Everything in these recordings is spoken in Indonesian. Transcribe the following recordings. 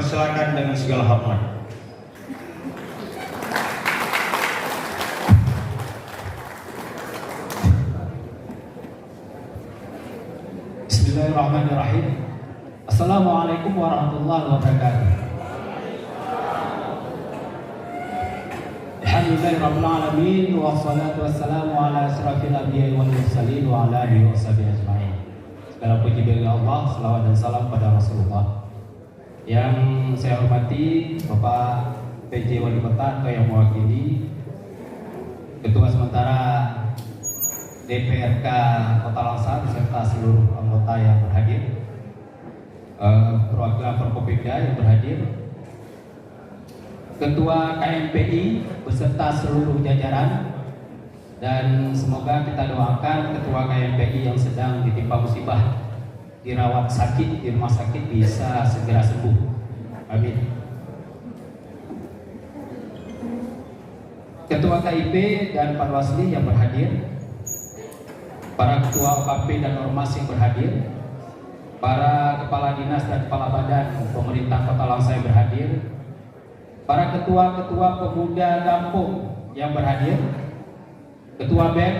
dipersilakan dengan segala hormat. Bismillahirrahmanirrahim. Assalamualaikum warahmatullahi wabarakatuh. Alhamdulillahirabbil alamin wassalatu wassalamu ala asyrafil anbiya'i wal mursalin wa ala alihi washabihi ajmain. Segala puji bagi Allah, selawat dan salam pada Rasulullah. Yang saya hormati Bapak PJ Wali Kota atau yang mewakili Ketua sementara DPRK Kota Langsa beserta seluruh anggota yang berhadir, perwakilan Forkopimda yang berhadir, Ketua KMPI beserta seluruh jajaran, dan semoga kita doakan Ketua KMPI yang sedang ditimpa musibah dirawat sakit di rumah sakit bisa segera sembuh. Amin. Ketua KIP dan Panwasli yang berhadir, para ketua OKP dan Ormas yang berhadir, para kepala dinas dan kepala badan pemerintah Kota Langsa yang berhadir, para ketua-ketua pemuda kampung yang berhadir, ketua BEM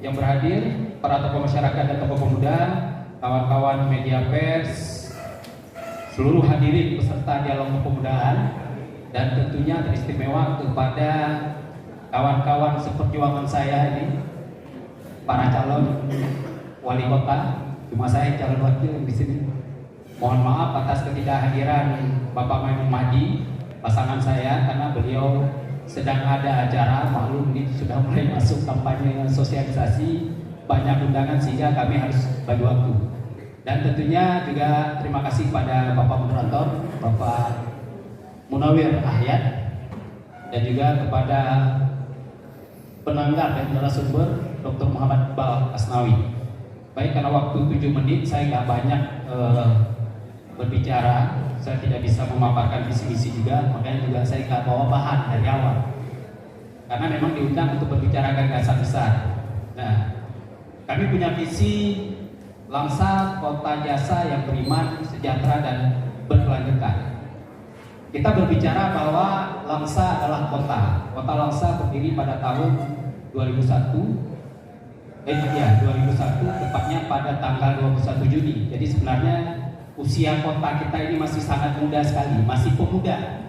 yang berhadir, para tokoh masyarakat dan tokoh pemuda, kawan-kawan media pers, seluruh hadirin peserta dialog kepemudaan, dan tentunya teristimewa kepada kawan-kawan seperjuangan saya ini, para calon wali kota. Cuma saya calon wakil di sini. Mohon maaf atas ketidakhadiran Bapak Maimun Mahdi, pasangan saya, karena beliau sedang ada acara. Maklum ini sudah mulai masuk kampanye sosialisasi, banyak undangan sehingga kami harus bagi waktu. Dan tentunya juga terima kasih pada Bapak Moderator, Bapak Munawir Ahyad, dan juga kepada penanggap dan narasumber Dr. Muhammad Iqbal Asnawi. Baik, karena waktu 7 menit saya nggak banyak berbicara, saya tidak bisa memaparkan visi-visi juga, makanya juga saya nggak bawa bahan dari awal. Karena memang diundang untuk berbicara gagasan besar. Nah, kami punya visi Langsa kota jasa yang beriman, sejahtera dan berkelanjutan. Kita berbicara bahwa Langsa adalah kota. Kota Langsa berdiri pada tahun 2001, tepatnya pada tanggal 21 Juni. Jadi sebenarnya usia kota kita ini masih sangat muda sekali, masih pemuda.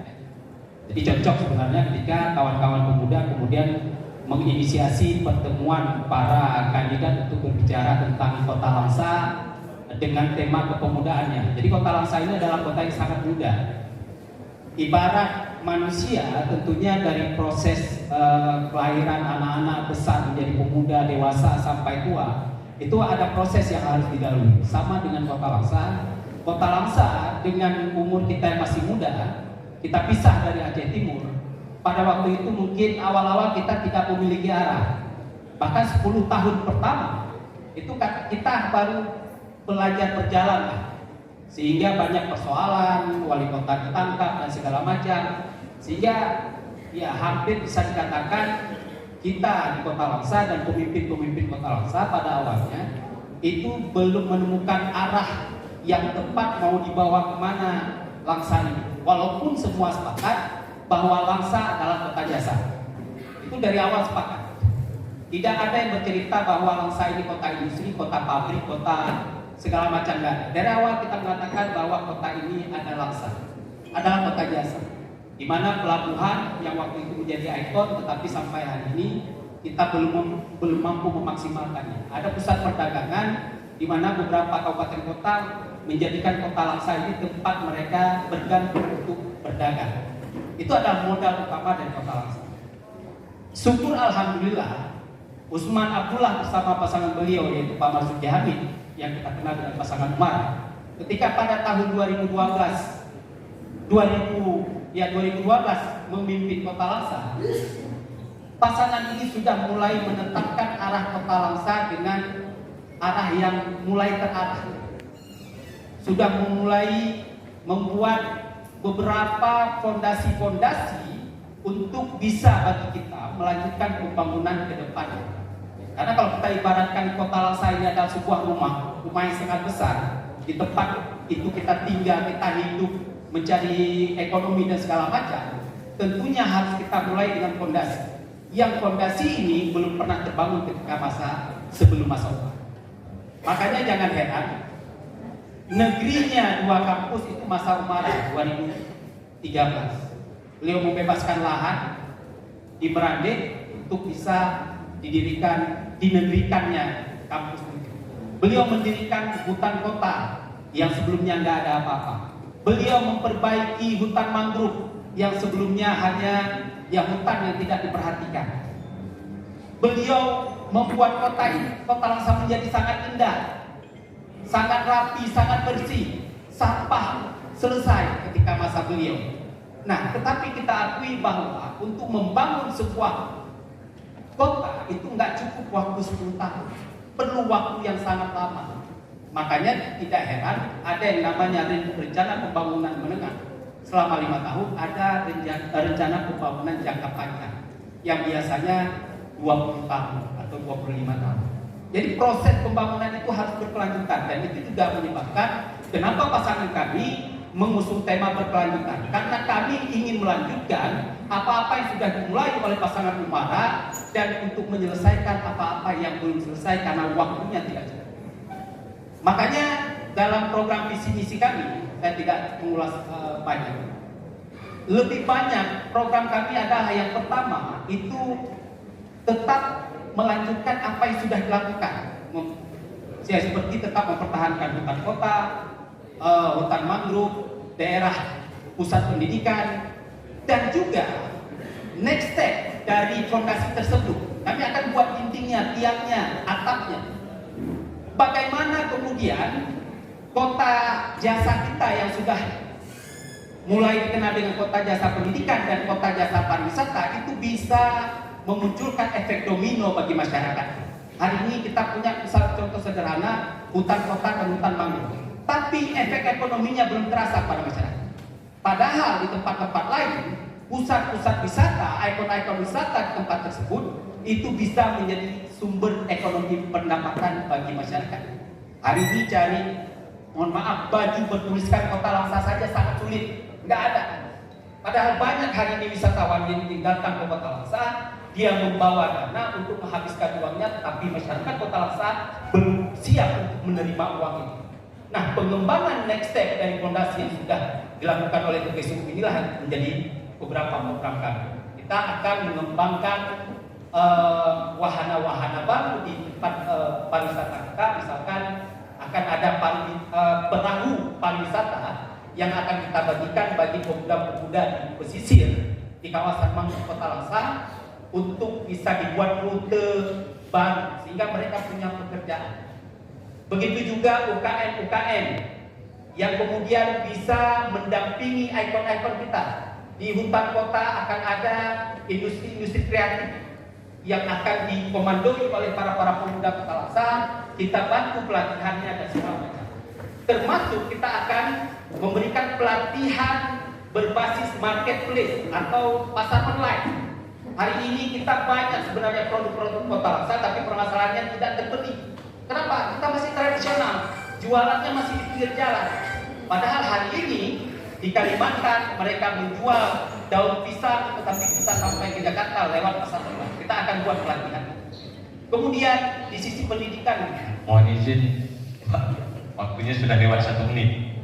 Jadi cocok sebenarnya ketika kawan-kawan pemuda kemudian menginisiasi pertemuan para kandidat untuk berbicara tentang kota Langsa dengan tema kepemudaannya. Jadi kota Langsa ini adalah kota yang sangat muda. Ibarat manusia tentunya dari proses kelahiran anak-anak besar menjadi pemuda, dewasa sampai tua, itu ada proses yang harus dilalui. Sama dengan kota Langsa. Kota Langsa dengan umur kita yang masih muda, kita pisah dari Aceh Timur. Pada waktu itu mungkin awal-awal kita tidak memiliki arah. Bahkan 10 tahun pertama itu kita baru belajar berjalan, sehingga banyak persoalan, wali kota ditangkap dan segala macam, sehingga ya hampir bisa dikatakan kita di Kota Langsa dan pemimpin-pemimpin Kota Langsa pada awalnya itu belum menemukan arah yang tepat mau dibawa kemana Langsa ini. Walaupun semua sepakat bahwa Langsa adalah kota jasa, itu dari awal sepakat. Tidak ada yang bercerita bahwa Langsa ini kota industri, kota pabrik, kota segala macam. Enggak. Dari awal kita mengatakan bahwa kota ini adalah Langsa, adalah kota jasa, di mana pelabuhan yang waktu itu menjadi ikon, tetapi sampai hari ini kita belum mampu memaksimalkannya. Ada pusat perdagangan di mana beberapa kabupaten kota menjadikan kota Langsa ini tempat mereka bergantung untuk berdagang. Itu adalah modal utama dari kota Langsa. Syukur alhamdulillah, Usman Abdullah bersama pasangan beliau yaitu Pak Marzuki Hamid yang kita kenal dengan pasangan Umar, ketika pada tahun 2012 memimpin kota Langsa, pasangan ini sudah mulai menetapkan arah kota Langsa dengan arah yang mulai terarah. Sudah memulai membuat beberapa fondasi-fondasi untuk bisa bagi kita melanjutkan pembangunan ke depannya. Karena kalau kita ibaratkan kota Langsa ini adalah sebuah rumah yang sangat besar. Di tempat itu kita tinggal, kita hidup, mencari ekonomi dan segala macam, tentunya harus kita mulai dengan fondasi. Yang fondasi ini belum pernah terbangun ketika sebelum masa Umar. Makanya jangan heran, negerinya 2 kampus itu masa Umar 2013. Beliau membebaskan lahan di Merande untuk bisa dinegerikannya kampus itu. Beliau mendirikan hutan kota yang sebelumnya nggak ada apa-apa. Beliau memperbaiki hutan mangrove yang sebelumnya hanya hutan yang tidak diperhatikan. Beliau membuat kota Langsa menjadi sangat indah, sangat rapi, sangat bersih. Sampah selesai ketika masa beliau. Nah, tetapi kita akui bahwa untuk membangun sebuah kota itu nggak cukup waktu 10 tahun, perlu waktu yang sangat lama. Makanya tidak heran ada yang namanya rencana pembangunan menengah selama 5 tahun, ada rencana pembangunan jangka panjang yang biasanya 20 tahun atau 25 tahun. Jadi proses pembangunan itu harus berkelanjutan, dan itu juga menyebabkan kenapa pasangan kami mengusung tema berkelanjutan, karena kami ingin melanjutkan apa-apa yang sudah dimulai oleh pasangan Umara dan untuk menyelesaikan apa-apa yang belum selesai karena waktunya tidak cukup. Makanya dalam program visi misi kami, saya tidak mengulas banyak. Lebih banyak program kami adalah yang pertama itu tetap melanjutkan apa yang sudah dilakukan. Seperti tetap mempertahankan hutan kota, hutan mangrove, daerah pusat pendidikan, dan juga next step dari fondasi tersebut. Kami akan buat dindingnya, tiangnya, atapnya. Bagaimana kemudian kota jasa kita yang sudah mulai dikenal dengan kota jasa pendidikan dan kota jasa pariwisata itu bisa memunculkan efek domino bagi masyarakat. Hari ini kita punya misal contoh sederhana hutan kota dan hutan mangrove, tapi efek ekonominya belum terasa pada masyarakat. Padahal di tempat-tempat lain, pusat-pusat wisata, ikon-ikon wisata di tempat tersebut itu bisa menjadi sumber ekonomi pendapatan bagi masyarakat. Hari ini cari, mohon maaf, baju bertuliskan kota Langsa saja sangat sulit, nggak ada. Padahal banyak hari ini wisatawan yang tinggalkan ke kota Langsa, dia membawa dana untuk menghabiskan uangnya, tapi masyarakat kota Langsa belum siap untuk menerima uang itu. Nah, pengembangan next step dari fondasi yang sudah dilakukan oleh TPSU inilah menjadi beberapa program kami. Kita akan mengembangkan wahana-wahana baru di tempat pariwisata kita. Misalkan akan ada perahu pariwisata yang akan kita bagikan bagi pemuda-pemuda di pesisir di kawasan mangrove kota Langsa untuk bisa dibuat rute baru sehingga mereka punya pekerjaan. Begitu juga UKM-UKM yang kemudian bisa mendampingi ikon-ikon kita. Di hutan kota akan ada industri-industri kreatif yang akan dikomandoi oleh para pemuda kota Langsa. Kita bantu pelatihannya dan segala macam. Termasuk kita akan memberikan pelatihan berbasis marketplace atau pasar online. Hari ini kita banyak sebenarnya produk-produk kota Langsa, tapi permasalahannya tidak terbeli. Kenapa? Kita masih tradisional, jualannya masih di pinggir jalan. Padahal hari ini di Kalimantan mereka menjual daun pisang, tetapi bisa sampai ke Jakarta lewat pasar online. Kita akan buat pelatihan. Kemudian di sisi pendidikan, Mohon izin, Pak, waktunya sudah lewat 1 menit.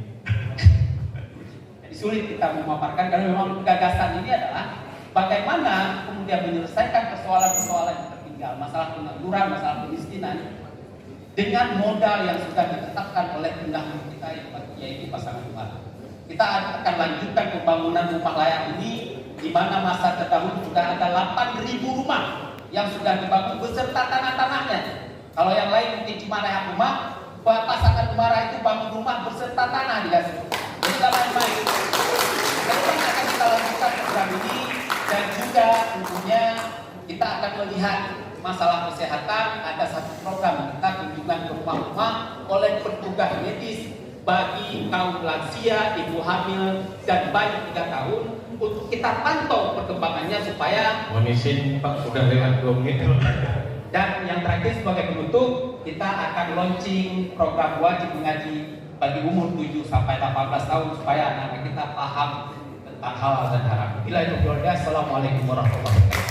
jadi sulit kita memaparkan karena memang gagasan ini adalah bagaimana kemudian menyelesaikan persoalan-persoalan yang tertinggal, masalah pengangguran, masalah kemiskinan, dengan modal yang sudah ditetapkan oleh undang-undang kita yaitu pasangan Umar. Kita akan lanjutkan pembangunan rumah layak ini, di mana masa terdahulu sudah ada 8.000 rumah yang sudah dibangun beserta tanah-tanahnya. Kalau yang lain mungkin cuma layak rumah, pasangan Umar itu bangun rumah beserta tanah dikasih. Jadi tidak main-main. Kemudian akan kita lanjutkan program ini, dan juga tentunya kita akan melihat masalah kesehatan. Ada satu program kita kunjungan ke rumah-rumah oleh petugas medis bagi kaum lansia, ibu hamil, dan bayi 3 tahun untuk kita pantau perkembangannya supaya. Mohon izin, Pak, sudah lewat 2 menit. Dan yang terakhir sebagai penutup, kita akan launching program wajib mengaji bagi umur 7 sampai 18 tahun supaya anak-anak kita paham tentang halal dan haram. Bila itu keluarga, assalamualaikum warahmatullahi wabarakatuh.